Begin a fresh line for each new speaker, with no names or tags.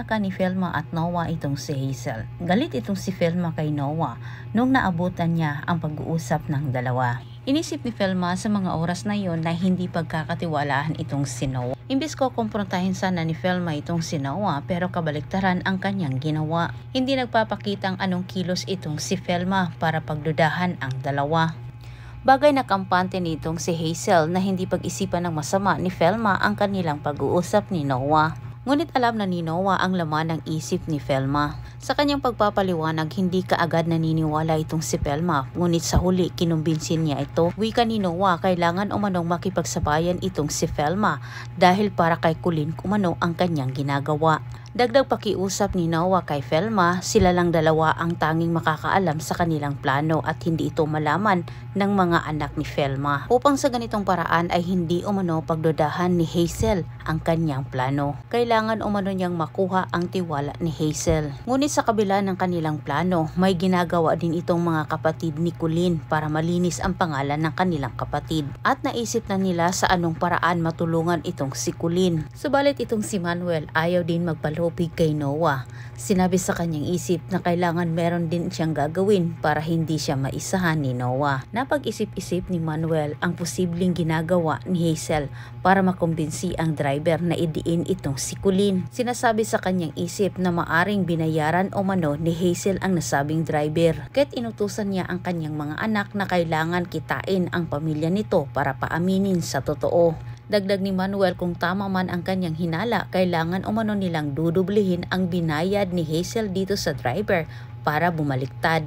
Nagtataka ni Velma at Noah itong si Hazel. Galit itong si Velma kay Noah nung naabutan niya ang pag-uusap ng dalawa. Inisip ni Velma sa mga oras na yon na hindi pagkakatiwalaan itong si Noah. Imbis ko kumprontahin sana ni Velma itong si Noah, pero kabaliktaran ang kanyang ginawa. Hindi nagpapakitang anong kilos itong si Velma para pagdudahan ang dalawa. Bagay na kampante nitong si Hazel na hindi pag-isipan ng masama ni Velma ang kanilang pag-uusap ni Noah. Ngunit alam na ni Noah ang laman ng isip ni Velma. Sa kanyang pagpapaliwanag, hindi kaagad naniniwala itong si Velma, ngunit sa huli kinumbinsin niya ito. Wika ni Noah, kailangan umanong makipagsabayan itong si Velma dahil para kay Colleen kumano ang kanyang ginagawa. Dagdag pakiusap ni Noah kay Velma, sila lang dalawa ang tanging makakaalam sa kanilang plano at hindi ito malaman ng mga anak ni Velma. Upang sa ganitong paraan ay hindi umano pagdudahan ni Hazel ang kanyang plano. Kailangan umano niyang makuha ang tiwala ni Hazel. Ngunit sa kabila ng kanilang plano, may ginagawa din itong mga kapatid ni Colleen para malinis ang pangalan ng kanilang kapatid. At naisip na nila sa anong paraan matulungan itong si Colleen. Subalit itong si Manuel ayaw din magpalupig kay Noah. Sinabi sa kanyang isip na kailangan meron din siyang gagawin para hindi siya maisahan ni Noah. Napag-isip-isip ni Manuel ang posibleng ginagawa ni Hazel para makumbinsi ang driver na idiin itong si Colleen. Sinasabi sa kanyang isip na maaring binayaran o mano ni Hazel ang nasabing driver. Kaya't inutusan niya ang kanyang mga anak na kailangan kitain ang pamilya nito para paaminin sa totoo. Dagdag ni Manuel, kung tama man ang kanyang hinala, kailangan umano nilang dudublihin ang binayad ni Hazel dito sa driver para bumaliktad.